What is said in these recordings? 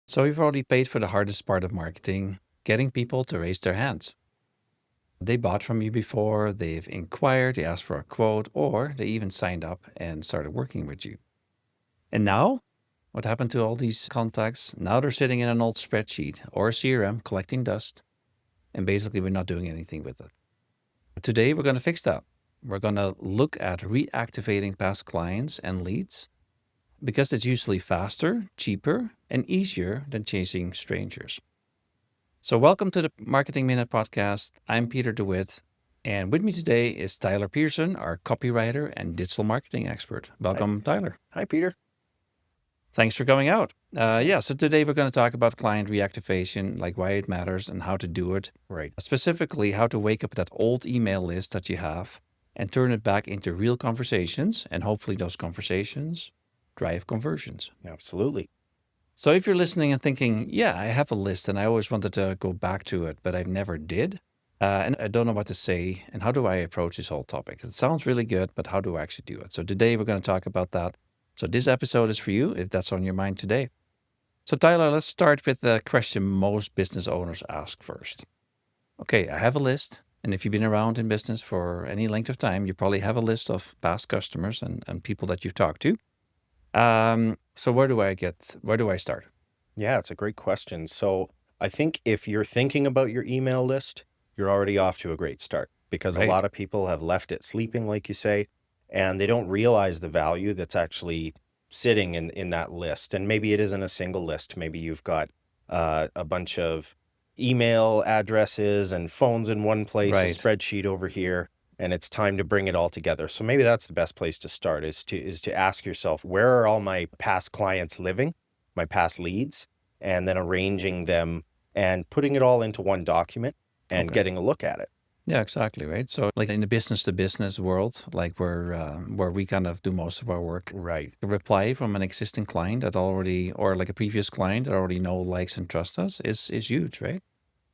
So you've already paid for the hardest part of marketing, getting people to raise their hands. They bought from you before, they've inquired, they asked for a quote, or they even signed up and started working with you. And now, what happened to all these contacts? Now they're sitting in an old spreadsheet or a CRM collecting dust, and basically we're not doing anything with it. Today, we're going to fix that. We're going to look at reactivating past clients and leads because it's usually faster, cheaper, and easier than chasing strangers. So, welcome to the Marketing Minute Podcast. I'm Peter DeWitt, and with me today is Tyler Pearson, our copywriter and digital marketing expert. Welcome, Tyler. Hi, Peter. Thanks for coming out. So today we're going to talk about client reactivation, like why it matters and how to do it. Right. Specifically, how to wake up that old email list that you have and turn it back into real conversations. And hopefully those conversations drive conversions. Absolutely. So if you're listening and thinking, yeah, I have a list and I always wanted to go back to it, but I never did. And I don't know what to say. And how do I approach this whole topic? It sounds really good, but how do I actually do it? So today we're going to talk about that. So this episode is for you if that's on your mind today. So Tyler, let's start with the question most business owners ask first. Okay, I have a list. And if you've been around in business for any length of time, you probably have a list of past customers and people that you've talked to. So where do I start? Yeah, it's a great question. So I think if you're thinking about your email list, you're already off to a great start because Right. a lot of people have left it sleeping, like you say, and they don't realize the value that's actually sitting in that list. And maybe it isn't a single list. Maybe you've got a bunch of email addresses and phones in one place, a Right. spreadsheet over here, and it's time to bring it all together. So maybe that's the best place to start is to ask yourself, where are all my past clients living, my past leads, and then arranging them and putting it all into one document and Okay. getting a look at it. Yeah, exactly. Right. So like in the business to business world, like where we kind of do most of our work, Right. a reply from an existing client that already, or like a previous client that already know, likes, and trusts us is huge, right?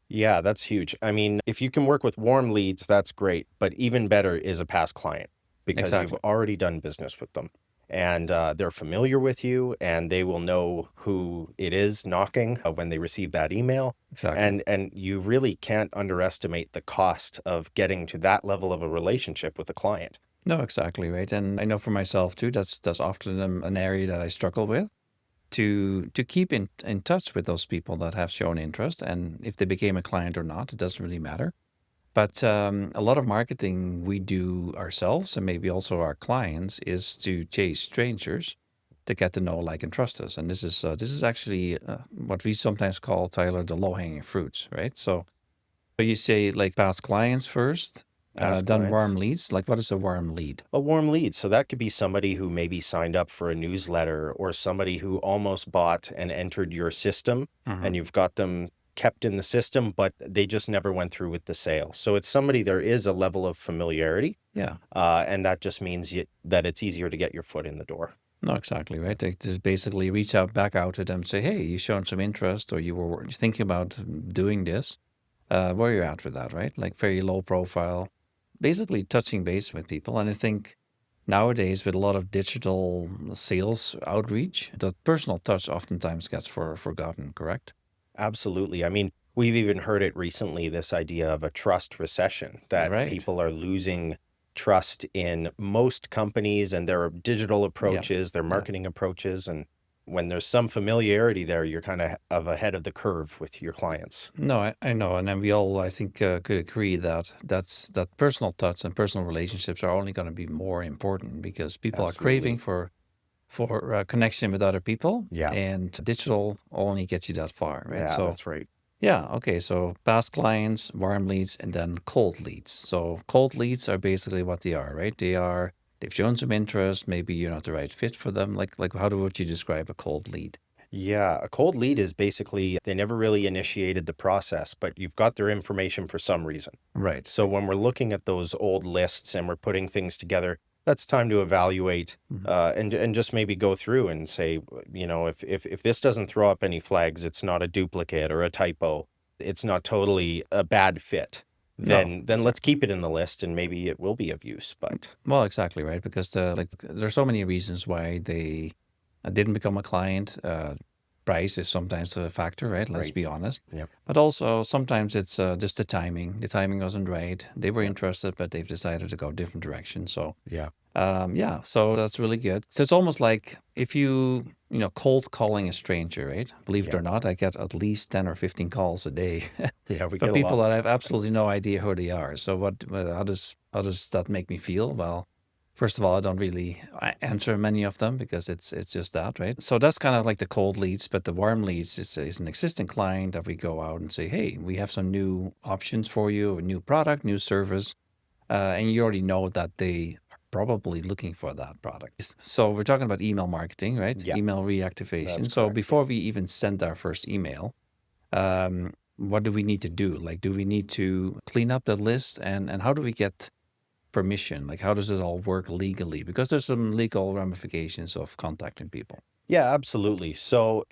Yeah, that's huge. I mean, if you can work with warm leads, that's great. But even better is a past client because you've Exactly. already done business with them and they're familiar with you and they will know who it is knocking when they receive that email. Exactly. And you really can't underestimate the cost of getting to that level of a relationship with a client. No, exactly, right. And I know for myself too, that's often an area that I struggle with to keep in touch with those people that have shown interest. And if they became a client or not, it doesn't really matter. But a lot of marketing we do ourselves and maybe also our clients is to chase strangers to get to know, like, and trust us. And this is actually what we sometimes call, Tyler, the low hanging fruits, right? So you say like past clients first, Past then warm clients. leads. Like, what is a warm lead? A warm lead. So that could be somebody who maybe signed up for a newsletter or somebody who almost bought and entered your system Hmm. and you've got them kept in the system, but they just never went through with the sale. So it's somebody there is a level of familiarity, Yeah. and that just means that it's easier to get your foot in the door. No, exactly, right. They just basically reach out back out to them, say, "Hey, you shown some interest, or you were thinking about doing this. Where are you at with that?" Right, like very low profile, basically touching base with people. And I think nowadays, with a lot of digital sales outreach, the personal touch oftentimes gets forgotten. Correct? Absolutely. I mean, we've even heard it recently, this idea of a trust recession, that Right. people are losing trust in most companies and their digital Yeah. approaches, their Yeah. marketing approaches. And when there's some familiarity there, you're kind of ahead of the curve with your clients. No, I know, and then we all, I think, could agree that that personal touch and personal relationships are only going to be more important because people are craving Absolutely. for connection with other people, Yeah. and digital only gets you that far, right? Yeah, So that's right. yeah, okay. So past clients, warm leads, and then cold leads. So cold leads are basically what they are, right? They've shown some interest. Maybe you're not the right fit for them. Like would you describe a cold lead? Yeah, a cold lead is basically they never really initiated the process, but you've got their information for some reason. Right. So when we're looking at those old lists and we're putting things together, that's time to evaluate Mhm. and just maybe go through and say, if this doesn't throw up any flags, it's not a duplicate or a typo. It's not totally a bad fit. No, then let's keep it in the list and maybe it will be of use. But well, exactly, right? Because there's so many reasons why they didn't become a client. Price is sometimes a factor, right? Let's right. be honest. Yep. But also sometimes it's just the timing. The timing wasn't right. They were Yep. interested, but they've decided to go a different direction. So Yeah. yeah, so that's really good. So it's almost like if cold calling a stranger, right? Believe it Yeah. or not, I get at least 10 or 15 calls a day Yeah. We from get a people lot. that I have absolutely no idea who they are. So how does that make me feel? Well, first of all, I don't really answer many of them because it's just that, right? So that's kind of like the cold leads, but the warm leads is an existing client that we go out and say, hey, we have some new options for you, a new product, new service, and you already know that they are probably looking for that product. So we're talking about email marketing, right? Yeah. Email That's reactivation. So correct. Yeah. before we even send our first email, what do we need to do? Like, do we need to clean up the list, and how do we get permission? Like, how does it all work legally? Because there's some legal ramifications of contacting people. Yeah, absolutely. So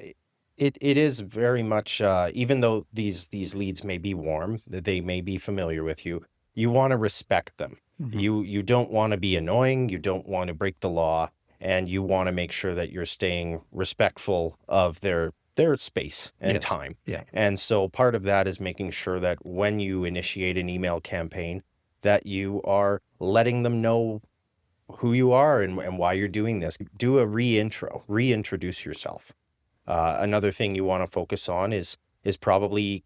it is very much even though these leads may be warm, that they may be familiar with you, you want to respect them. Hmm. You don't want to be annoying, you don't want to break the law, and you want to make sure that you're staying respectful of their space and Yes. time. Yeah. And so part of that is making sure that when you initiate an email campaign, that you are letting them know who you are and why you're doing this. Do a reintroduce yourself. Another thing you want to focus on is probably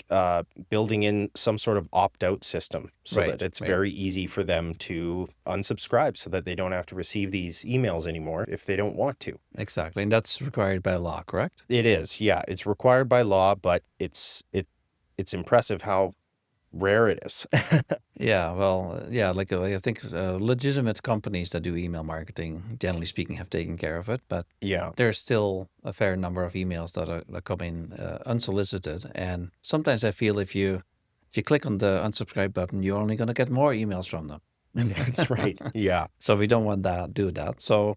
building in some sort of opt-out system so that Right. it's Right. very easy for them to unsubscribe so that they don't have to receive these emails anymore if they don't want to. Exactly. And that's required by law, correct? It is, yeah, it's required by law, but it's impressive how rare it is. Yeah, well, yeah, like I think legitimate companies that do email marketing, generally speaking, have taken care of it. But Yeah, there's still a fair number of emails that come in unsolicited, and sometimes I feel if you click on the unsubscribe button, you're only going to get more emails from them. that's right. Yeah. So we don't want that do that. So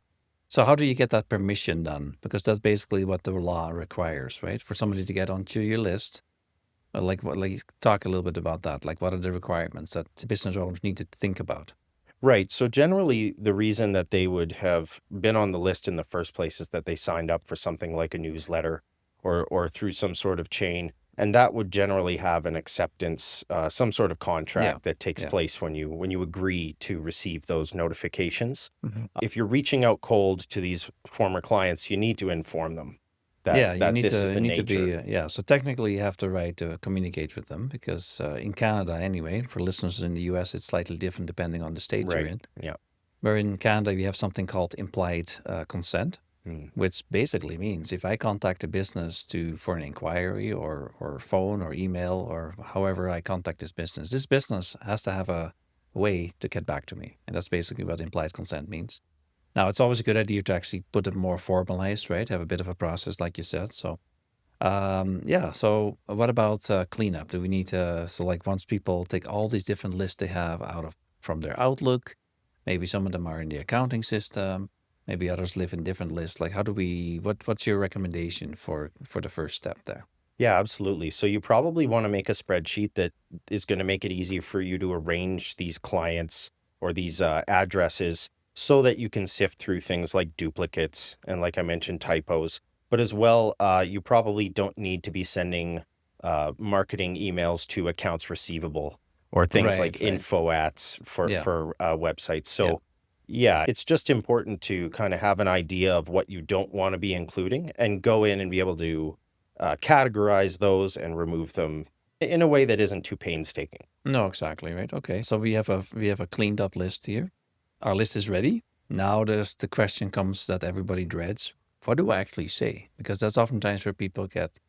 how do you get that permission done? Because that's basically what the law requires, right? For somebody to get onto your list. Talk a little bit about that. Like, what are the requirements that the business owners need to think about? Right. So generally, the reason that they would have been on the list in the first place is that they signed up for something like a newsletter or through some sort of chain. And that would generally have an acceptance, some sort of Yeah, contract that takes yeah, place when you agree to receive those notifications. hmm, If you're reaching out cold to these former clients, you need to inform them yeah. that this is You the need to nature. be yeah. So technically, you have the right to communicate with them because in Canada, anyway, for listeners in the U.S., it's slightly different depending on the state you're Right. in. Yeah. Where in Canada, we have something called implied consent, Mm. which basically means if I contact a business for an inquiry or phone or email or however I contact this business has to have a way to get back to me. And that's basically what implied consent means. Now, it's always a good idea to actually put it more formalized, right? Have a bit of a process, like you said. So, yeah. So, what about cleanup? Do we need to, so like once people take all these different lists they have from their Outlook, maybe some of them are in the accounting system, maybe others live in different lists. Like, what's your recommendation for the first step there? Yeah, absolutely. So you probably want to make a spreadsheet that is going to make it easy for you to arrange these clients or these addresses so that you can sift through things like duplicates and, like I mentioned, typos. But as well, you probably don't need to be sending marketing emails to accounts receivable or things like Right, right. info ats Yeah, for websites. yeah. So yeah, it's just important to kind of have an idea of what you don't want to be including and go in and be able to categorize those and remove them in a way that isn't too painstaking. No, exactly, right. Okay. So we have a cleaned up list here. Our list is ready. Now the question comes that everybody dreads. What do I actually say? Because that's oftentimes where people get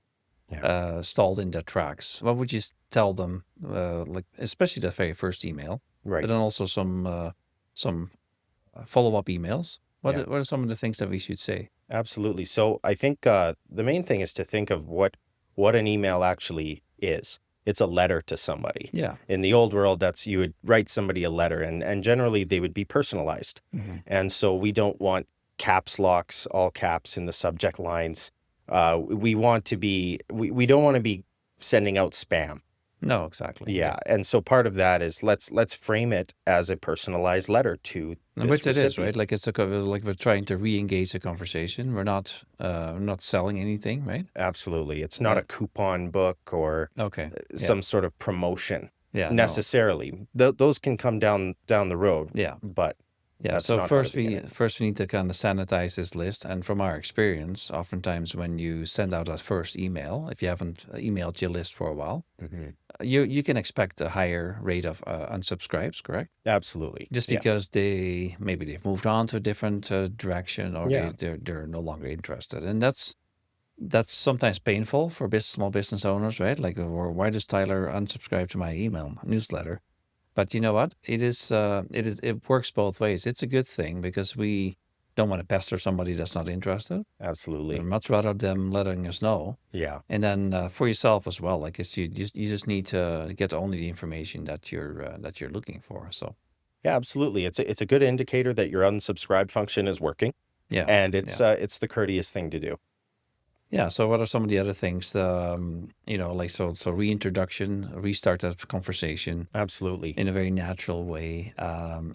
Yeah. stalled in their tracks. What would you tell them, like especially that very first email, but Right. then also some follow up emails? Yeah. What are some of the things that we should say? Absolutely. So I think the main thing is to think of what an email actually is. It's a letter to somebody. Yeah. In the old world, that's you would write somebody a letter, and generally they would be personalized. Hmm. And so we don't want caps locks, all caps in the subject lines. We want to be we don't want to be sending out spam. No, exactly. Yeah, Yeah. and so part of that is let's frame it as a personalized letter to And this which it is, recipient. right? Like it's like we're trying to re-engage a conversation. We're not selling anything, right? Absolutely. It's not a But coupon book or okay. Yeah. some sort of promotion Yeah. No. necessarily. Those can come down the road, Yeah. but Yeah. that's So not out of first the we beginning. first we need to kind of sanitize this list. And from our experience, oftentimes when you send out a first email, if you haven't emailed your list for a while, Hmm. you can expect a higher rate of unsubscribes, correct? Absolutely. Just Yeah. because they've moved on to a different direction, or Yeah. they're no longer interested, and that's sometimes painful for small business owners, right? Like, or why does Tyler unsubscribe to my email newsletter? But you know what? It works both ways. It's a good thing because we don't want to pester somebody that's not interested. We'd Absolutely. much rather them letting us know. Yeah. And then for yourself as well, like you just need to get only the information that you're looking for. So Yeah, absolutely. It's a good indicator that your unsubscribe function is working, yeah, and yeah. it's the courteous thing to do. Yeah. So what are some of the other things? Like so reintroduction, restart that conversation Absolutely. in a very natural way.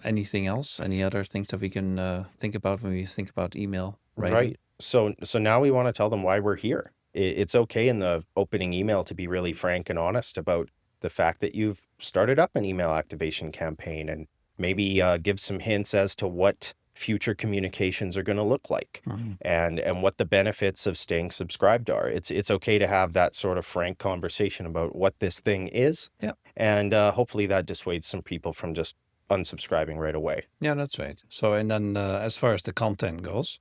Anything else? Any other things that we can think about when we think about email writing? Right. So now we want to tell them why we're here. It's okay in the opening email to be really frank and honest about the fact that you've started up an email activation campaign, and maybe give some hints as to what future communications are going to look like, Mhm. and what the benefits of staying subscribed are. It's okay to have that sort of frank conversation about what this thing is, Yeah. and hopefully that dissuades some people from just unsubscribing right away. Yeah, that's right. So and then as far as the content goes,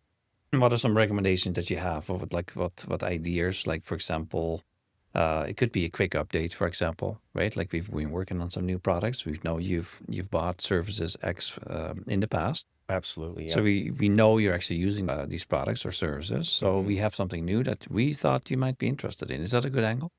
what are some recommendations that you have? What ideas? Like for example, it could be a quick update, for example, right? Like we've been working on some new products. We know you've bought services X in the past, Absolutely. so Yeah. we know you're actually using these products or services. So Mhm. we have something new that we thought you might be interested in. Is that a good angle?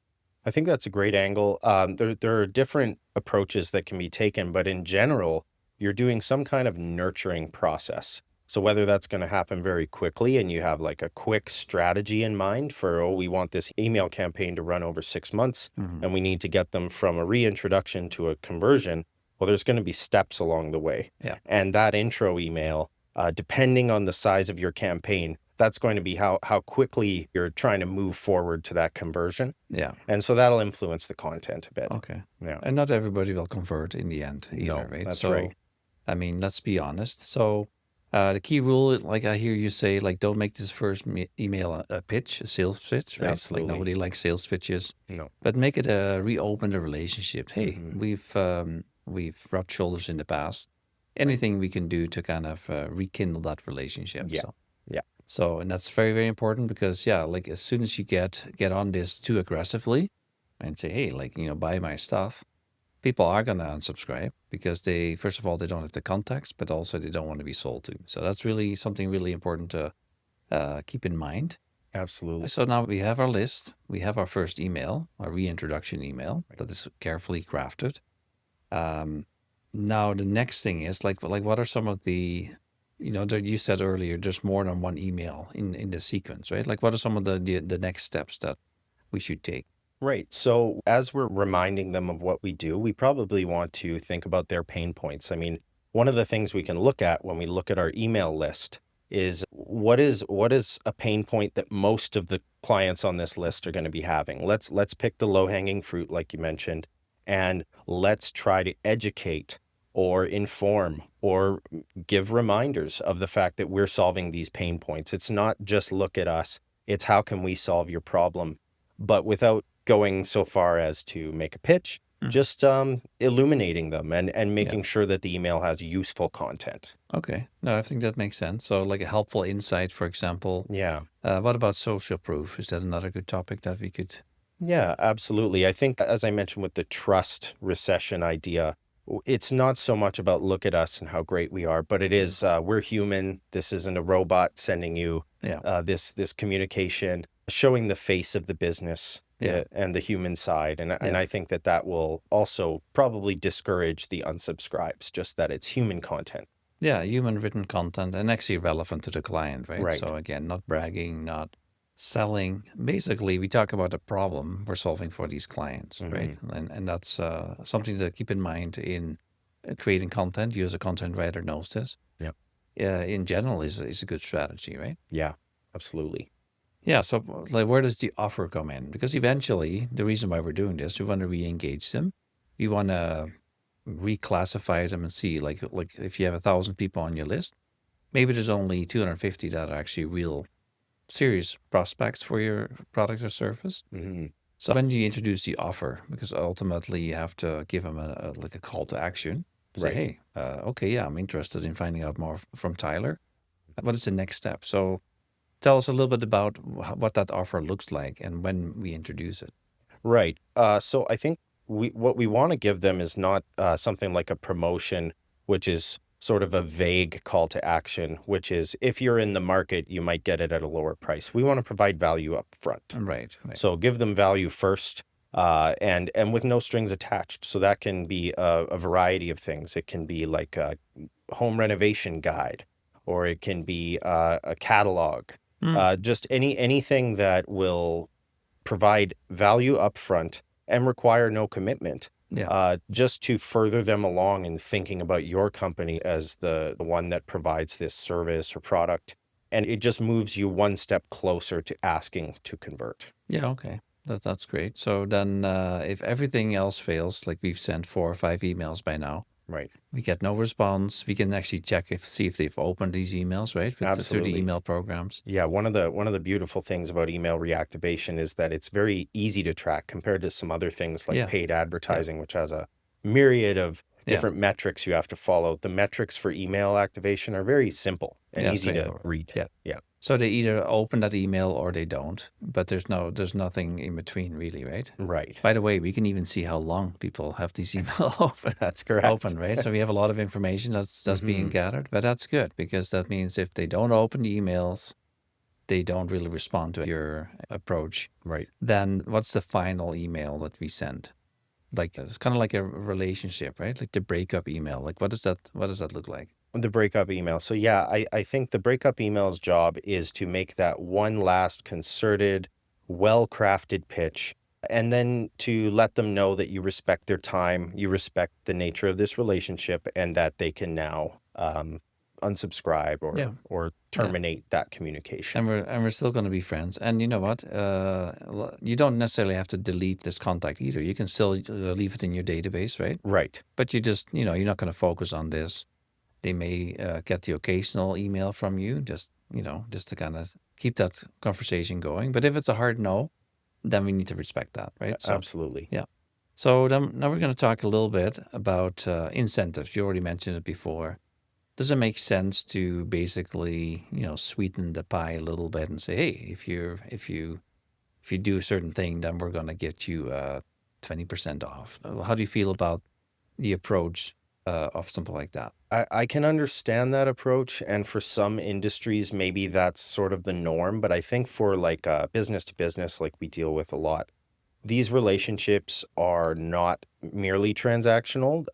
I think that's a great angle. There are different approaches that can be taken, but in general, you're doing some kind of nurturing process. So whether that's going to happen very quickly and you have like a quick strategy in mind for, oh, we want this email campaign to run over 6 months Hmm. and we need to get them from a reintroduction to a conversion, well, there's going to be steps along the way. Yeah, And that intro email, depending on the size of your campaign, that's going to be how quickly you're trying to move forward to that conversion. yeah. And so that'll influence the content a bit. Okay. Yeah. And not everybody will convert in the end either, No, right? that's right. So, I mean, let's be honest. So, the key rule, like I hear you say, like don't make this first email a pitch, a sales pitch, right? Like Absolutely. nobody likes sales pitches, No. but make it a reopen the relationship. Hey, Hmm. we've rubbed shoulders in the past. Right. Anything we can do to kind of rekindle that relationship. Yeah. Yeah. And that's very, very important because yeah, like as soon as you get on this too aggressively and say, hey, like buy my stuff, people are gonna unsubscribe because they first of all they don't have the context, but also they don't want to be sold to. So that's really something really important to keep in mind. Absolutely. So now we have our list, we have our first email, our reintroduction email that is carefully crafted. Um, Now the next thing is like what are some of the that you said earlier there's more than one email in the sequence, right? Like what are some of the next steps that we should take? Right. So as we're reminding them of what we do, we probably want to think about their pain points. I mean, one of the things we can look at when we look at our email list is what is a pain point that most of the clients on this list are going to be having. Let's pick the low-hanging fruit like you mentioned, and let's try to educate or inform or give reminders of the fact that we're solving these pain points. It's not just look at us, it's how can we solve your problem, but without going so far as to make a pitch, Mm. just illuminating them and Yeah. making sure that the email has useful content. Okay. No, I think that makes sense. So like a helpful insight, for example. Yeah. What about social proof? Is that another good topic that we could? Yeah, absolutely. I think, as I mentioned with the trust recession idea, it's not so much about look at us and how great we are, but it is we're human. This isn't a robot sending you Yeah. this communication, showing the face of the business Yeah. and the human side. And Yeah. I think that will also probably discourage the unsubscribes, just that it's human content. Yeah. Human written content and actually relevant to the client, right? Right. So again, not bragging, not selling, basically, we talk about the problem we're solving for these clients, right? Hmm. And that's something to keep in mind in creating content. You as a content writer knows this. Yep. In general, is a good strategy, right? Yeah, absolutely. Yeah. So, like, where does the offer come in? Because eventually, the reason why we're doing this, we want to re-engage them. We want to reclassify them and see, like if you have 1,000 people on your list, maybe there's only 250 that are actually real serious prospects for your product or service. Hmm. So when do you introduce the offer? Because ultimately you have to give them like a call to action. Say, Right. hey, okay, yeah, I'm interested in finding out more from Tyler. What is the next step? So tell us a little bit about what that offer looks like and when we introduce it. Right. So I think what we want to give them is not something like a promotion, which is sort of a vague call to action, which is if you're in the market, you might get it at a lower price. We want to provide value up front. Right, right. So give them value first, and with no strings attached. So that can be a variety of things. It can be like a home renovation guide, or it can be a catalog. Hmm. Just anything that will provide value upfront and require no commitment, Yeah. just to further them along in thinking about your company as the one that provides this service or product. And it just moves you one step closer to asking to convert. Yeah, okay. That's great. So then if everything else fails, like we've sent 4 or 5 emails by now, Right. we get no response. We can actually see if they've opened these emails, right? Through the Absolutely. email programs. Yeah, one of the beautiful things about email reactivation is that it's very easy to track compared to some other things like Yeah. paid Yeah. advertising, which has a myriad of Yeah. different metrics you have to follow. The metrics for email activation are very simple and Yeah. easy to Straightforward. read. Yeah. Yeah. So they either open that email or they don't, but there's nothing in between really, right? Right. By the way, we can even see how long people have these email That's correct. open, right? So we have a lot of information that's being Hmm. gathered, but that's good because that means if they don't open the emails, they don't really respond to your approach. Right. Then what's the final email that we send? Like it's kind of like a relationship, right? Like the breakup email. Like what does that look like? The breakup email. So yeah, I think the breakup email's job is to make that one last concerted, well-crafted pitch, and then to let them know that you respect their time, you respect the nature of this relationship, and that they can now unsubscribe Yeah. or Yeah. terminate that communication. And we're still going to be friends. And you know what? You don't necessarily have to delete this contact either. You can still leave it in your database, right? Right. But you just, you're not going to focus on this. They may get the occasional email from you, just to kind of keep that conversation going. But if it's a hard no, then we need to respect that, right? So, Absolutely. yeah. So then, now we're going to talk a little bit about incentives. You already mentioned it before. Does it make sense to basically, sweeten the pie a little bit and say, hey, if you do a certain thing, then we're going to get you 20% off? How do you feel about the approach of something like that? I can understand that approach, and for some industries, maybe that's sort of the norm. But I think for like business to business, like we deal with a lot, these relationships are not merely transactional.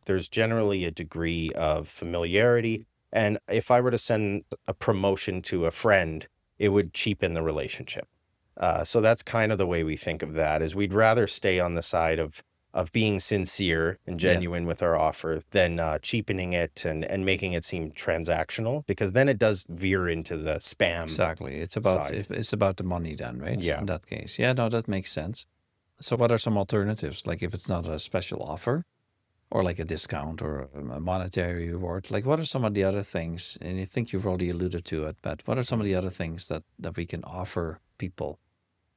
There's generally a degree of familiarity. And if I were to send a promotion to a friend, it would cheapen the relationship. So that's kind of the way we think of that, is we'd rather stay on the side of being sincere and Yeah, genuine with our offer than cheapening it and making it seem transactional, because then it does veer into the spam exactly. It's about side. it's about the money then, right? Yeah. In that case. Yeah, no, that makes sense. So what are some alternatives? Like if it's not a special offer or like a discount or a monetary reward, like what are some of the other things? And I think you've already alluded to it, but what are some of the other things that we can offer people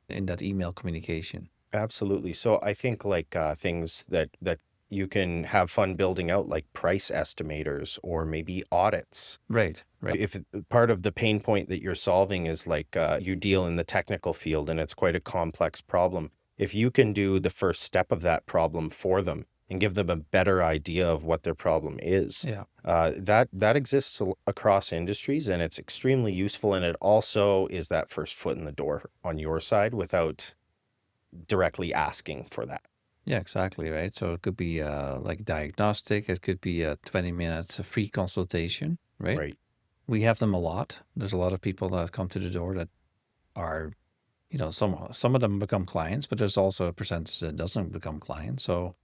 in that email communication? Absolutely. So I think like things that you can have fun building out, like price estimators or maybe audits. Right, right. If part of the pain point that you're solving is like you deal in the technical field and it's quite a complex problem, if you can do the first step of that problem for them and give them a better idea of what their problem is, Yeah, that exists across industries, and it's extremely useful. And it also is that first foot in the door on your side without directly asking for that. yeah, exactly, right. So it could be like diagnostic, it could be a 20 minutes free consultation, right? Right. We have them a lot. There's a lot of people that come to the door that are some of them become clients, but there's also a percentage that doesn't become clients. So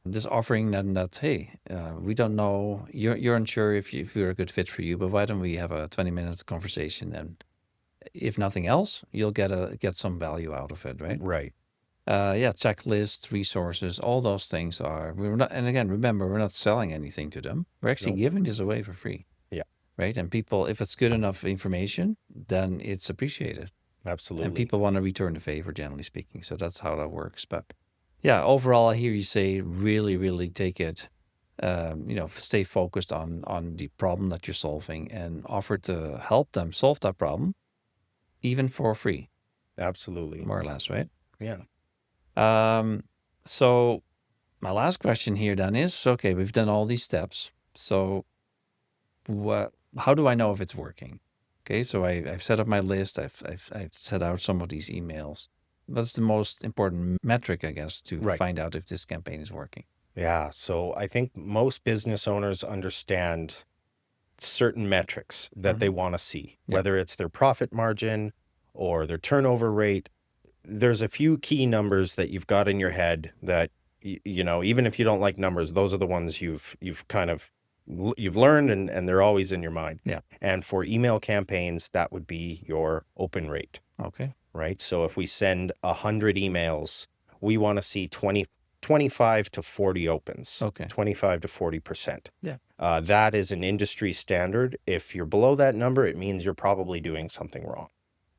just offering them that, hey, we don't know, you're unsure if we're a good fit for you, but why don't we have a 20-minute conversation? And if nothing else, you'll get some value out of it, right? Right. Yeah, checklists, resources, all those things are. We're not, and again, remember, we're not selling anything to them. We're actually Nope. giving this away for free, Yeah, right? And people, if it's good enough information, then it's appreciated, and absolutely. people want to return the favor, generally speaking. So that's how that works. But yeah, overall, I hear you say really, really take it. Stay focused on the problem that you're solving and offer to help them solve that problem, even for free, Absolutely. more or less, right? Yeah. So my last question here then is, okay, we've done all these steps. So how do I know if it's working? Okay, so I've set up my list. I've set out some of these emails. That's the most important metric, I guess, to Right. find out if this campaign is working. Yeah. So I think most business owners understand certain metrics that they want to see, Yeah. whether it's their profit margin or their turnover rate. There's a few key numbers that you've got in your head that even if you don't like numbers, those are the ones you've kind of you've learned, and they're always in your mind. Yeah. And for email campaigns, that would be your open rate, Okay. right? So if we send 100 emails, we want to see 25 to 40 opens. Okay. 25 to 40%. Yeah. That is an industry standard. If you're below that number, it means you're probably doing something wrong.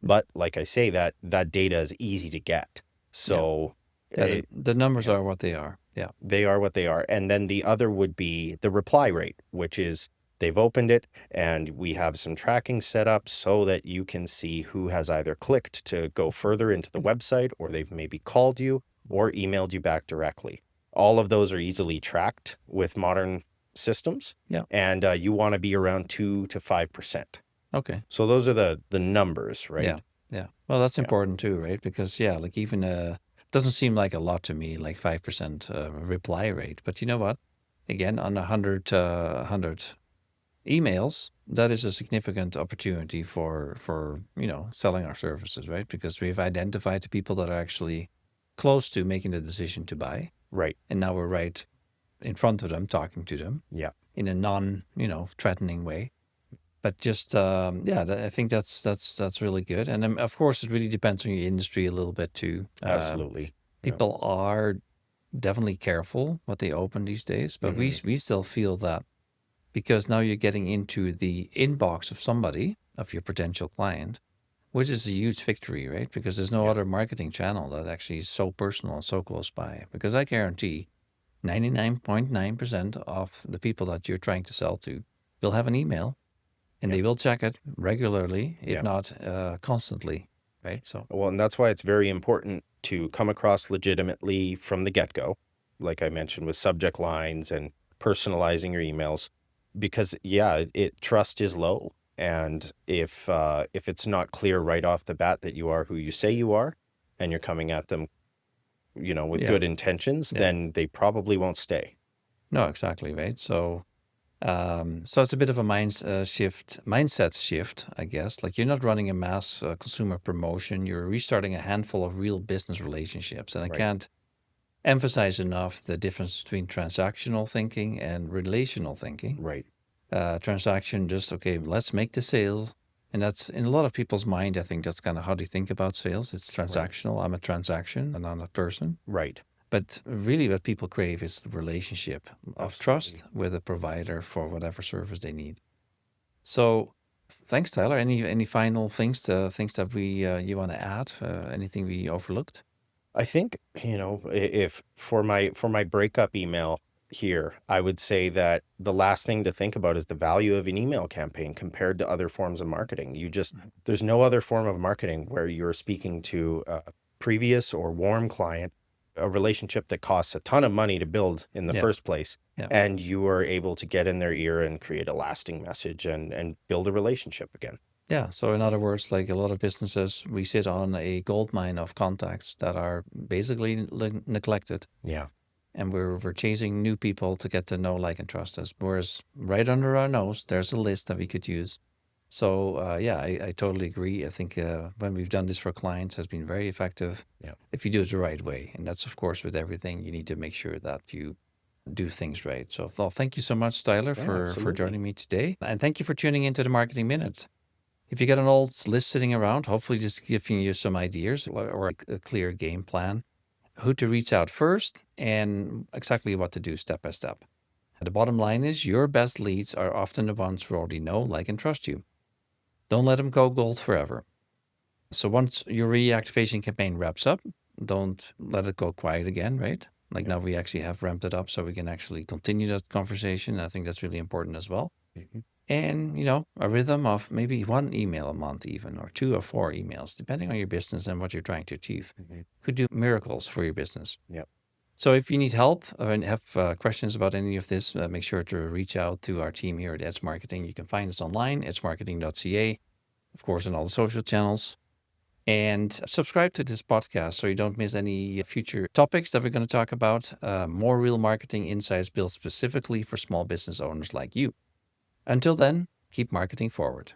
But like I say, that data is easy to get. So Yeah, the numbers are what they are. Yeah. they are what they are. And then the other would be the reply rate, which is they've opened it and we have some tracking set up so that you can see who has either clicked to go further into the website, or they've maybe called you or emailed you back directly. All of those are easily tracked with modern systems. Yeah. And you want to be around 2 to 5%. Okay. So those are the numbers, right? Yeah. Yeah. Well, that's Yeah. important too, right? Because like even doesn't seem like a lot to me, like 5% reply rate. But you know what? Again, on 100 emails, that is a significant opportunity for selling our services, right? Because we've identified the people that are actually close to making the decision to buy, Right. and now we're right in front of them, talking to them Yeah. in a non-threatening way. But just I think that's really good. And of course, it really depends on your industry a little bit too. Absolutely. Yeah. People are definitely careful what they open these days, but we still feel that because now you're getting into the inbox of somebody, of your potential client, which is a huge victory, right? Because there's no Yeah. other marketing channel that actually is so personal and so close by. Because I guarantee 99.9% of the people that you're trying to sell to will have an email, and they will check it regularly, if Yeah. not constantly, right? So Well, and that's why it's very important to come across legitimately from the get-go, like I mentioned, with subject lines and personalizing your emails, because trust is low. And if it's not clear right off the bat that you are who you say you are, and you're coming at them, with Yeah. good intentions, Yeah. then they probably won't stay. no, exactly, right? So it's a bit of a mindset shift, I guess. Like you're not running a mass consumer promotion. You're restarting a handful of real business relationships. And I Right. can't emphasize enough the difference between transactional thinking and relational thinking. Right. Transaction, just, okay, let's make the sale. And that's in a lot of people's mind. I think that's kind of how they think about sales. It's transactional. I'm a transaction and I'm a person. Right. But really, what people crave is the relationship of trust with a provider for whatever service they need. So, thanks, Tyler. Any final things that we you want to add? Anything we overlooked? I think, if for my breakup email here, I would say that the last thing to think about is the value of an email campaign compared to other forms of marketing. There's no other form of marketing where you're speaking to a previous or warm client, a relationship that costs a ton of money to build in the Yeah. first place, Yeah. and you are able to get in their ear and create a lasting message and build a relationship again. Yeah. So in other words, like a lot of businesses, we sit on a gold mine of contacts that are basically neglected, Yeah. and we're chasing new people to get to know, like, and trust us. Whereas right under our nose, there's a list that we could use, So yeah, I totally agree. I think when we've done this for clients, has been very effective Yeah. if you do it the right way. And that's of course with everything. You need to make sure that you do things right. So well, thank you so much, Tyler, Yeah, for absolutely. joining me today, and thank you for tuning into the Marketing Minute. If you got an old list sitting around, hopefully just giving you some ideas or a clear game plan, who to reach out first, and exactly what to do step by step. The bottom line is your best leads are often the ones who already know, like, and trust you. Don't let them go gold forever. So once your reactivation campaign wraps up, don't let it go quiet again, right? Like Yeah. now we actually have ramped it up so we can actually continue that conversation. I think that's really important as well. Mhm. And, a rhythm of maybe one email a month, even, or 2 or 4 emails, depending on your business and what you're trying to achieve, Mhm. could do miracles for your business. Yeah. So if you need help and have questions about any of this, make sure to reach out to our team here at Edge Marketing. You can find us online, edgemarketing.ca, of course, on all the social channels. And subscribe to this podcast so you don't miss any future topics that we're going to talk about. More real marketing insights built specifically for small business owners like you. Until then, keep marketing forward.